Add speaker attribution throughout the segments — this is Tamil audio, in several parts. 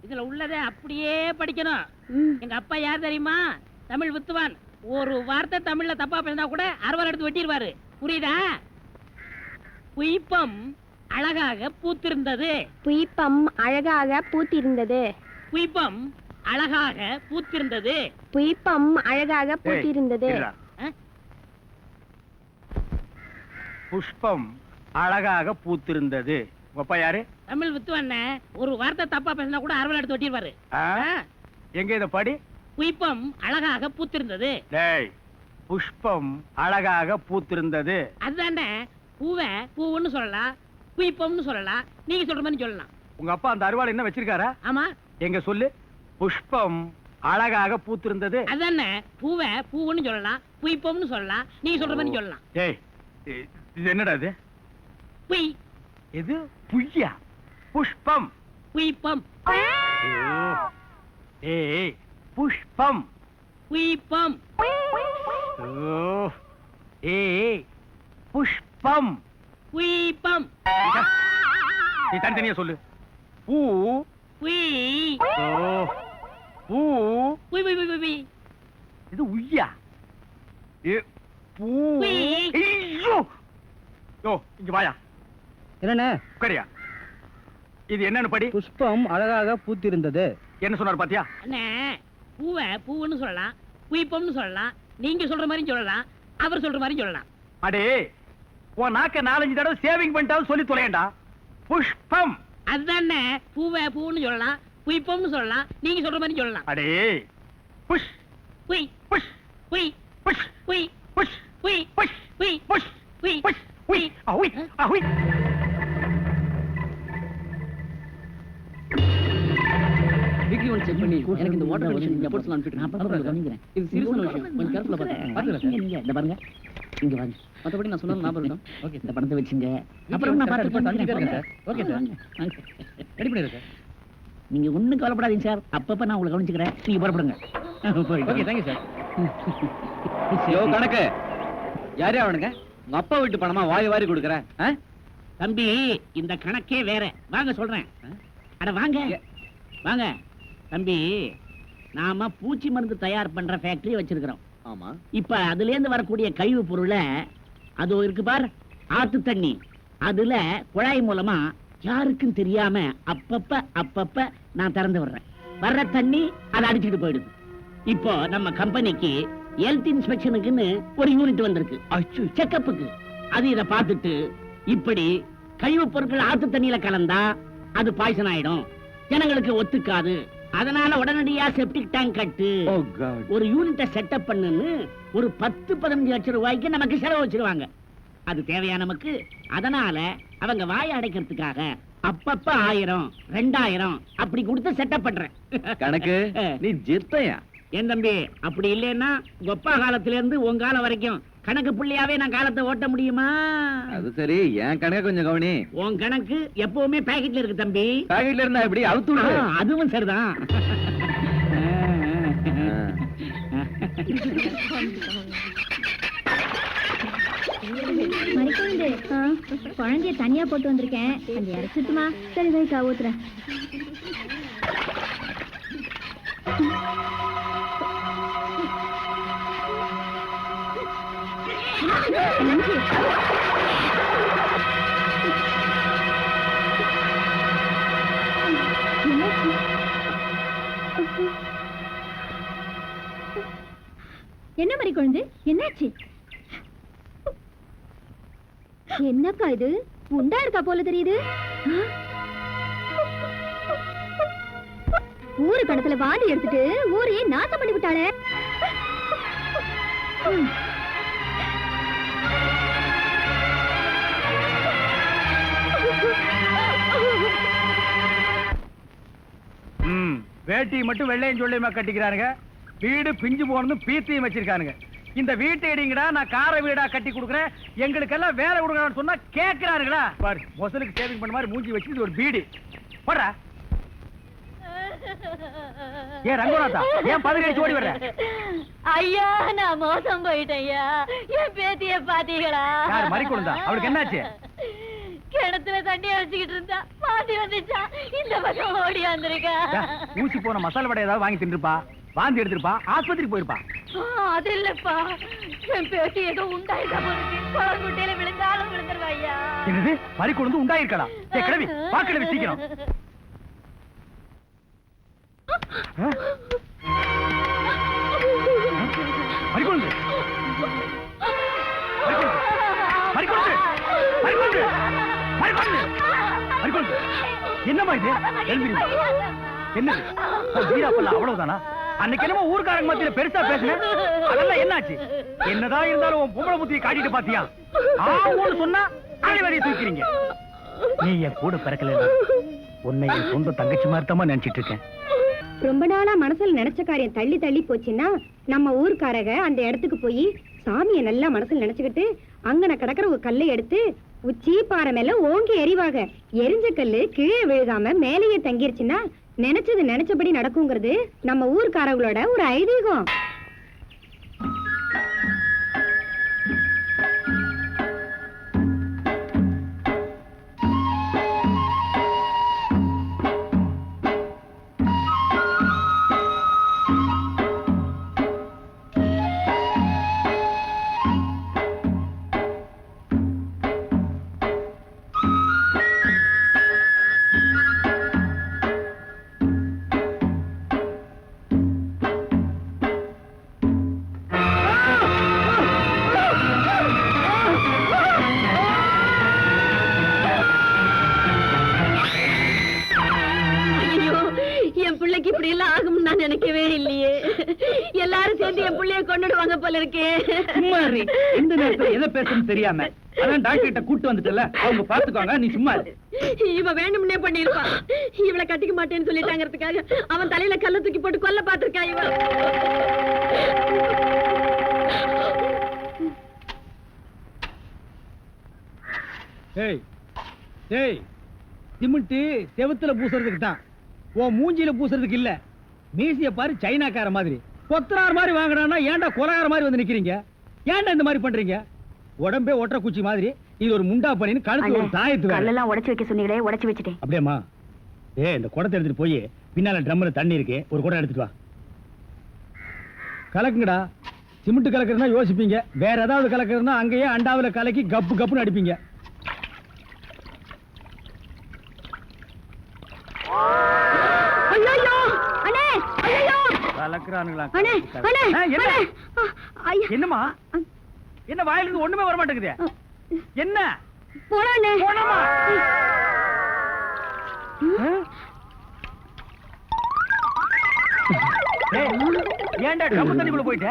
Speaker 1: இதுல உள்ளதை அப்படியே படிக்கணும். எங்க அப்பா யார் தெரியுமா? தமிழ் வித்துவான். ஒரு வார்த்தை தமிழ்ல தப்பா பேசினா கூட அறுவாள் எடுத்து வெட்டிடுவாரு. புரியுதா? புய்பம் அழகாக பூத்திருந்தது.
Speaker 2: புய்பம் அழகாக பூத்திருந்தது.
Speaker 1: புய்பம் அழகாக பூத்திருந்தது.
Speaker 2: புய்பம் அழகாக பூத்திருந்தது.
Speaker 3: புஷ்பம் அழகாக பூத்திருந்தது. அப்பா யாரு?
Speaker 1: தமிழ் வித்துவான். ஒரு வார்த்தை தப்பா பேசினா கூட அறுவாள் எடுத்து வெட்டிடுவாரு.
Speaker 3: எங்க இத படி.
Speaker 1: புய்பம் அழகாக பூத்திருந்தது.
Speaker 3: டேய், புஷ்பம் அழகாக பூத்திருந்தது.
Speaker 1: அதுதானே. பூவை பூவுன்னு சொல்லலாம், புய்பம்னு சொல்லலாம். நீங்க சொல்ற மாதிரி சொல்லலாம்.
Speaker 3: உங்க அப்பா அந்த அறுவாள் என்ன வச்சிருக்காரா?
Speaker 1: ஆமா.
Speaker 3: எங்க சொல்லு. புஷ்பம் அழகாக பூத்திருந்தது.
Speaker 1: அதுதானே. பூவை பூவுன்னு சொல்லலாம், புய்பம்னு சொல்லலாம். நீங்க சொல்ற மாதிரி சொல்லலாம்.
Speaker 3: டேய், இது என்னடா இது?
Speaker 1: புய்.
Speaker 3: இது புய்யா? புஷ்பம்.
Speaker 1: புய்பம்.
Speaker 3: ஏய், புஷ்பம்.
Speaker 1: புய்பம்.
Speaker 3: ஏய், புஷ்பம்.
Speaker 1: புய்பம்.
Speaker 3: நீ தனித்தனியா சொல்லு. பூ.
Speaker 1: புய்.
Speaker 3: பூ.
Speaker 1: புய் புய் புய் புய்.
Speaker 3: இது உய்யா? பூ. ஐயோ, இங்க வாயா.
Speaker 4: என்னண்ணே?
Speaker 3: உட்காரியா. இது என்னன்னு படி.
Speaker 4: புஷ்பம் அழகாக பூத்திருந்தது.
Speaker 3: என்ன சொன்னார் பாத்தியா?
Speaker 1: அண்ணே, பூவை பூவுன்னு சொல்லலாம், புய்பம்னு சொல்லலாம். நீங்க சொல்ற மாதிரி சொல்லலாம், அவர் சொல்ற மாதிரி சொல்லலாம்.
Speaker 3: அடே, உன் நாக்க 4-5 தடவை சேவிங் பண்ணிட்டாலும் சொல்லி தொலையண்டா. புஷ்பம்.
Speaker 1: அதுதானே. பூவை பூவுன்னு சொல்லலாம், புய்பம்னு சொல்லலாம். நீங்க சொல்ற மாதிரி சொல்லலாம்.
Speaker 3: அடே, புஷ்.
Speaker 1: புய்.
Speaker 3: புஷ்.
Speaker 1: புய்.
Speaker 3: புஷ்.
Speaker 1: புய்.
Speaker 3: புஷ்.
Speaker 1: புய்.
Speaker 3: புஷ்.
Speaker 1: புய்.
Speaker 3: புஷ்.
Speaker 1: புய்.
Speaker 3: புஷ். உய். அஹுய். அஹுய்.
Speaker 4: வீக்லி ஒன் செக் பண்ணி எனக்கு இந்த வாட்டர் கண்டிஷன் ரிப்போர்ட்ஸ் அனுப்பிட்டு நான் பண்ணிக்கிறேன். இது சீரியஸான விஷயம். கொஞ்சம் கேர்ஃபுல்லா பாருங்க. நீங்க இந்த பாருங்க. இங்க வாங்க. மத்தபடி நான் சொன்னது ஞாபகம் இருக்கா? ஓகே. இந்த பணத்தை வெச்சுங்க. அப்புறம் நான் பாத்து பண்ணிட்டே சார். Okay sir. ரெடி பண்ணிடுங்க சார். நீங்க ஒண்ணும் கவலைப்படாதீங்க சார். அப்பப்ப நான் உங்களை கவனிச்சுக்கிறேன். நீங்க புறப்படுங்க. Okay, thank you sir. யோ கணக்கு. யாரே அவனுங்க? உங்க அப்பா வீட்டு பணமா வாரி வாரி கொடுக்குறேன்.
Speaker 1: தம்பி, இந்த கணக்கே வேற. வாங்க சொல்றேன். அட வாங்க வாங்க தம்பி. நாம பூச்சி மருந்து தயார் பண்ற ஃபேக்டரி வச்சிருக்கிறோம்.
Speaker 4: ஆமா.
Speaker 1: இப்ப அதுல இருந்து வரக்கூடிய கழிவு பொருளை, அது இருக்கு பார், ஆத்து தண்ணி, அதுல குழாய் மூலமா யாருக்கும் தெரியாம அப்பப்ப நான் திறந்து விடுறேன். வர்ற தண்ணி அதை அடிச்சுட்டு போயிடுது. இப்போ நம்ம கம்பெனிக்கு ஹெல்த் இன்ஸ்பெக்ஷனுக்குன்னு ஒரு யூனிட் வந்திருக்கு. செக்கப்புக்கு. அது இதை பார்த்துட்டு, இப்படி கழிவு பொருட்கள் ஆத்து தண்ணியில கலந்தா அது பாய்சன் ஆயிடும், ஜனங்களுக்கு ஒத்துக்காது, அதனால உடனடியா செப்டிக் டேங்க் கட்டு, ஒரு யூனிட்டை செட்டப் பண்ணுன்னு ஒரு 10-15 லட்சம் ரூபாய்க்கு நமக்கு செலவு வச்சிருவாங்க. அது தேவையா நமக்கு? அதனால அவங்க வாய அடைக்கிறதுக்காக அப்பப்ப 1000, 2000 அப்படி கொடுத்து செட்டப் பண்றேன்.
Speaker 4: கணக்கு நீ ஜிர்த்தையா?
Speaker 1: என் தம்பி, அப்படி இல்லைன்னா கொப்பா காலத்துல இருந்து உன் காலம் வரைக்கும் கணக்கு புள்ளியாவே நான் காலத்தை ஓட்ட முடியுமா?
Speaker 4: அது சரி, என் கணக்கு கொஞ்சம் கவனி.
Speaker 1: உன் கணக்கு எப்பவுமே பாக்கெட்ல இருக்கு தம்பி.
Speaker 4: பாக்கெட்ல இருந்தா எப்படி அவுத்து விடு.
Speaker 1: அதுவும் சரிதான்.
Speaker 2: குழந்தைய தனியா போட்டு வந்திருக்கேன். அந்த இறச்சிட்டுமா? சரி வைக்கா, ஊத்துறேன். என்ன மாதிரி குழந்தை? என்னாச்சு? என்னக்கா இது? உண்டா இருக்கா போல தெரியுது. ஊரு கணத்துல வாந்தி எடுத்துட்டு ஊரையே நாசம் பண்ணி விட்டாளே.
Speaker 3: வேட்டி மட்டும் வெள்ளையும் சொல்லியுமா கட்டிக்கிறானுங்க. வீடு பிஞ்சு போனதும் பீத்தையும் வச்சிருக்கானுங்க. இந்த வீட்டை இடிங்கடா, நான் கார வீடா கட்டி கொடுக்குறேன், எங்களுக்கெல்லாம் வேலை கொடுக்கறான்னு சொன்னா கேட்கிறானுங்களா? பாரு, மொசலுக்கு சேவிங் பண்ண மாதிரி மூஞ்சி வச்சு இது ஒரு பீடு போடுற. ஏன் ரங்கநாதா, ஏன் பதவி ஓடி வர்ற?
Speaker 2: ஐயா, நான் மோசம் போயிட்டேன் ஐயா. என் பேத்திய பாத்தீங்களா?
Speaker 3: யார் மறிக்கொழுந்தா? அவளுக்கு என்னாச்சு?
Speaker 2: கிணத்துல தண்ணி அடிச்சுக்கிட்டு இருந்தா பாதி வந்துச்சா. இந்த
Speaker 3: ஊசி போன மசாலா வடை ஏதாவது வாங்கி தின்றுப்பா, வாந்தி எடுத்திருப்பா, ஆஸ்பத்திரிக்கு போயிருப்பா.
Speaker 2: அது இல்லப்பா, என் பேட்டி ஏதோ உண்டாயிட்டா குட்டையில விழுந்தாலும் விழுந்துருவாய்யா.
Speaker 3: என்னது பறி கொண்டு உண்டாயிருக்கடா? கிளவி பாக்கிழவி சீக்கிரம். பறிக்கொண்டு என்னமா இது? என்ன அவ்வளவுதானா? அன்னைக்கு என்னமோ ஊர்க்காரங்க மத்தியில பெருசா பேசுனேன், அதெல்லாம் என்னாச்சு? என்னதான் இருந்தாலும் உன் பொம்பளை புத்தியை காட்டிட்டு பாத்தியா? ஆவோன்னு சொன்னா அனைவரையை தூக்கிறீங்க. நீ என் கூட பிறக்கல, உன்னை என் சொந்த தங்கச்சி மாதிரி தான் நினைச்சிட்டு இருக்கேன்.
Speaker 2: ரொம்ப நாளா மனசுல நினைச்ச காரியம் தள்ளி தள்ளி போச்சுன்னா நம்ம ஊர்க்காரக அந்த இடத்துக்கு போய் சாமியை நல்லா மனசுல நினைச்சுக்கிட்டு அங்கன கிடக்குற ஒரு கல்லை எடுத்து உச்சி பாறை மேல ஓங்கி எறிவாங்க. எரிஞ்ச கல்லு கீழே விழுகாம மேலேயே தங்கிருச்சுன்னா நினைச்சது நினைச்சபடி நடக்குங்கிறது நம்ம ஊர்க்காரங்களோட ஒரு ஐதீகம். இப்படி எல்லாம் ஆகும் நான் நினைக்கவே இல்லையே. எல்லாரும் சேர்ந்து என் பிள்ளைய கொண்டுடுவாங்க போல இருக்கே.
Speaker 3: சும்மா இந்த நேரத்துல எதை பேசணும்னு தெரியாம அதான் டாக்டர் கிட்ட கூட்டு வந்துட்டல, அவங்க பாத்துக்கோங்க, நீ சும்மா இரு.
Speaker 2: இவ வேணும்னே பண்ணிருப்பான். இவளை கட்டிக்க மாட்டேன்னு சொல்லிட்டாங்கிறதுக்காக அவன் தலையில கல்ல தூக்கி போட்டு கொல்ல பாத்திருக்கா இவ.
Speaker 3: ஏய் ஏய், சிமெண்ட் செவுத்துல பூசுறதுக்கு தான், உன் மூஞ்சில பூசுறதுக்கு இல்ல. மீசிய பாரு சைனாக்கார மாதிரி, கொத்தனார் மாதிரி வாங்குறானா ஏன்டா கொலகார மாதிரி வந்து நிக்கிறீங்க? ஏன்டா இந்த மாதிரி பண்றீங்க? உடம்பே ஒற்ற குச்சி மாதிரி, இது ஒரு முண்டா பண்ணின்னு கழுத்து ஒரு தாயத்து வேற.
Speaker 2: கல்லெல்லாம் உடைச்சு வைக்க சொன்னீங்களே, உடைச்சு வச்சுட்டேன்.
Speaker 3: அப்படியேம்மா? இந்த குடத்தை எடுத்துட்டு போய் பின்னால ட்ரம்ல தண்ணி இருக்கு, ஒரு குடம் எடுத்துட்டு வா. கலக்குங்கடா. சிமெண்ட் கலக்குறதுனா யோசிப்பீங்க, வேற ஏதாவது கலக்குறதுனா அங்கேயே அண்டாவில கலக்கி கப்பு கப்புன்னு அடிப்பீங்க. என்னமா என்ன வாயில இருந்து ஒண்ணுமே வர மாட்டேங்குது? என்ன போனமா? ஏன்டா டப்பு தண்ணிக்குள்ள போயிட்ட?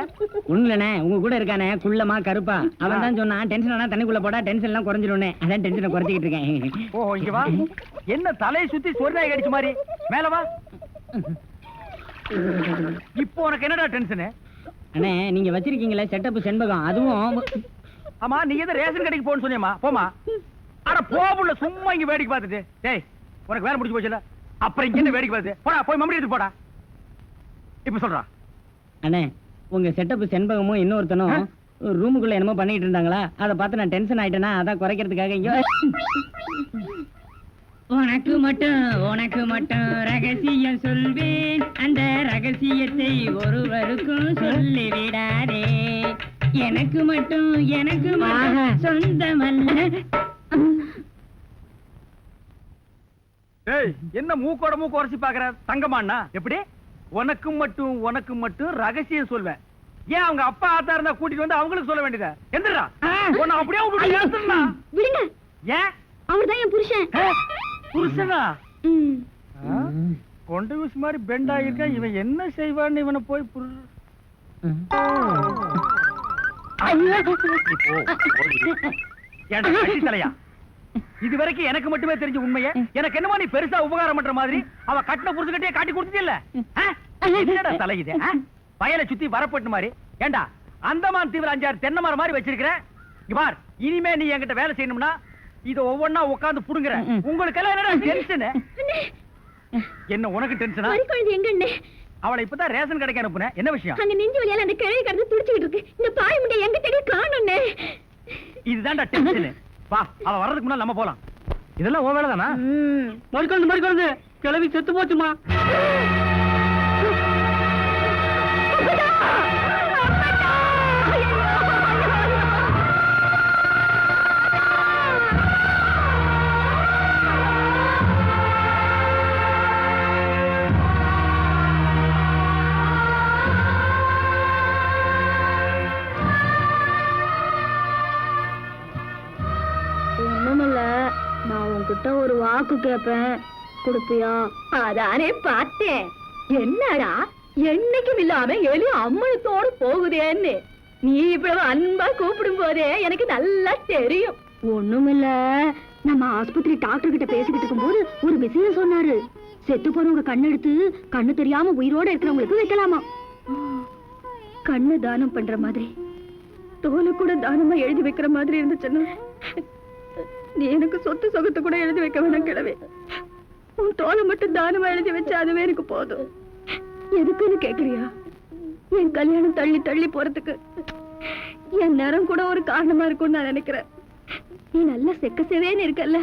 Speaker 1: ஒண்ணுலண்ணே, உங்க கூட இருக்கானே குள்ளமா கருப்பா, அவன் தான் சொன்னான் டென்ஷன் ஆனா தண்ணிக்குள்ள போடா டென்ஷன் எல்லாம் குறைஞ்சிரும்னே. அதான் டென்ஷனை குறைச்சிக்கிட்டு இருக்கேன்.
Speaker 3: ஓ இங்க வா. என்ன தலையை சுத்தி சொர்ணாய் கடிச்ச மாதிரி? மேல வா. இப்போ உனக்கு என்னடா டென்ஷன்?
Speaker 1: அண்ணே நீங்க வச்சிருக்கீங்களே செட்டப் செண்பகம், அதுவும்.
Speaker 3: ஆமா, நீ எதை ரேஷன் கடைக்கு போன்னு சொன்னியம்மா? போமா. அட போபுள்ள, சும்மா இங்க வேடிக்கை பார்த்துட்டு. டேய் உனக்கு வேலை முடிச்சு போச்சுல, அப்புறம் இங்க என்ன வேடிக்கை பார்த்து? போடா போய் மம்மடி எடுத்து போடா. இப்ப சொல்றா.
Speaker 1: அண்ணே உங்க செட்டப் செண்பகமும் இன்னொருத்தனும் ரூமுக்குள்ள என்னமோ பண்ணிட்டு இருந்தாங்களா, அதை பார்த்து நான் டென்ஷன் ஆயிட்டேனா, அதான் குறைக்கிறதுக்காக இங்க. உனக்கு மட்டும் ரகசியம் சொல்வேன், அந்த ரகசியத்தை ஒருவருக்கும் சொல்லிவிடாதே. எனக்கு மட்டும் சொந்தமல்ல.
Speaker 3: ஏய் என்ன மூக்கோட மூக்கு உரைச்சி பாக்குற? தங்கமாண்ணா எப்படி? உனக்கு மட்டும் ரகசியம் சொல்வேன். ஏன் அவங்க அப்பா ஆத்தா இருந்தா கூட்டிட்டு வந்து அவங்களுக்கு சொல்ல வேண்டியதா? எந்திரா உன்னை அப்படியே
Speaker 2: விடுங்க.
Speaker 3: ஏன்?
Speaker 2: அவர்தான் என் புருஷன்.
Speaker 3: புருஷனா? கொண்ட ஊசி மாதிரி பெண்ட் ஆகிருக்க, இவன் என்ன செய்வான்னு இவனை போய் தலையா? இது வரைக்கும் எனக்கு மட்டுமே தெரிஞ்ச உண்மையை எனக்கு என்னமோ நீ பெருசா உபகாரம் பண்ற மாதிரி அவ கட்டின புருஷகிட்டே காட்டி கொடுத்துட்டு இல்ல தலை இது வயலை சுத்தி வரப்பட்டு மாதிரி. ஏண்டா அந்தமான் தீவிர 5-6 தென்னை மரம் மாதிரி வச்சிருக்கிறேன். பார், இனிமே நீ என்கிட்ட வேலை செய்யணும்னா இத ஒவ்வொன்னா உட்கார்ந்து புடுங்குற. உங்களுக்கு எல்லாம் என்னடா டென்ஷன்? என்ன உனக்கு டென்ஷனா? அவளை இப்பதான் ரேஷன் கடைக்கு அனுப்புனேன். என்ன விஷயம்?
Speaker 2: அங்க நெஞ்சு வலியால அந்த கிழவி கடந்து துடிச்சிட்டு இருக்கு. இந்த பாய் முண்டை எங்க தேடி காணோம்னே.
Speaker 3: இதுதான்டா டென்ஷன். வா, அவ வர்றதுக்கு முன்னால நம்ம போலாம். இதெல்லாம் ஓ வேலைதானா? மறுக்கொண்டு
Speaker 4: கிளவி செத்து போச்சுமா.
Speaker 2: ஒண்ணுமில்ல, நான் உன்கிட்ட ஒரு வாக்கு கேட்பேன், கொடுப்பியா? அதானே பார்த்தேன். என்னடா என்னைக்கும் இல்லாம எலி அம்மனத்தோடு போகுதேன்னு நீ இவ்வளவு அன்பா கூப்பிடும் போதே எனக்கு நல்லா தெரியும். ஒண்ணுமில்ல, நம்ம ஆஸ்பத்திரி டாக்டர் கிட்ட பேசிக்கிட்டு இருக்கும்போது ஒரு விஷயம் சொன்னாரு. செத்து போறவங்க கண்ணெடுத்து கண்ணு தெரியாம உயிரோட இருக்கிறவங்களுக்கு வைக்கலாமா. கண்ணு தானம் பண்ற மாதிரி தோலை கூட தானமா எழுதி வைக்கிற மாதிரி இருந்துச்சுன்னா நீ எனக்கு சொத்து சொகத்தை கூட எழுதி வைக்க வேணாம் கிழவே. உன் தோலை மட்டும் தானமா எழுதி வச்சா அதுவே எனக்கு போதும். எதுக்குன்னு கேக்குறியா? என் கல்யாணம் தள்ளி தள்ளி போறதுக்கு என் நேரம் கூட ஒரு காரணமா இருக்கும்னு நான் நினைக்கிறேன். நீ நல்லா செக்க செவேன்னு இருக்கல்ல,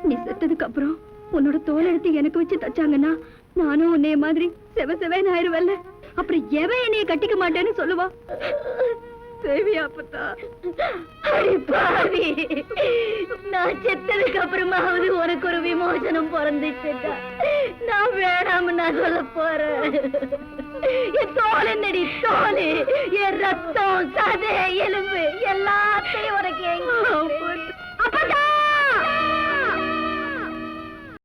Speaker 2: நீ செத்ததுக்கு அப்புறம் உன்னோட தோலை எடுத்து எனக்கு வச்சு தச்சாங்கன்னா நானும் உன்னைய மாதிரி செவ செவேன்னு ஆயிருவல்ல. அப்புறம் எவன் என்னைய கட்டிக்க மாட்டேன்னு சொல்லுவா? தேவியா அப்பத்தா? நான் செத்ததுக்கு அப்புறமாவது உனக்கு ஒரு விமோசனம் பிறந்துச்சுட்டா நான் வேணாம் நான் சொல்ல போறேன். என் தோல் என்னடி தோல், என் ரத்தம் சதை எலும்பு எல்லாத்தையும் உனக்கு அப்பதான்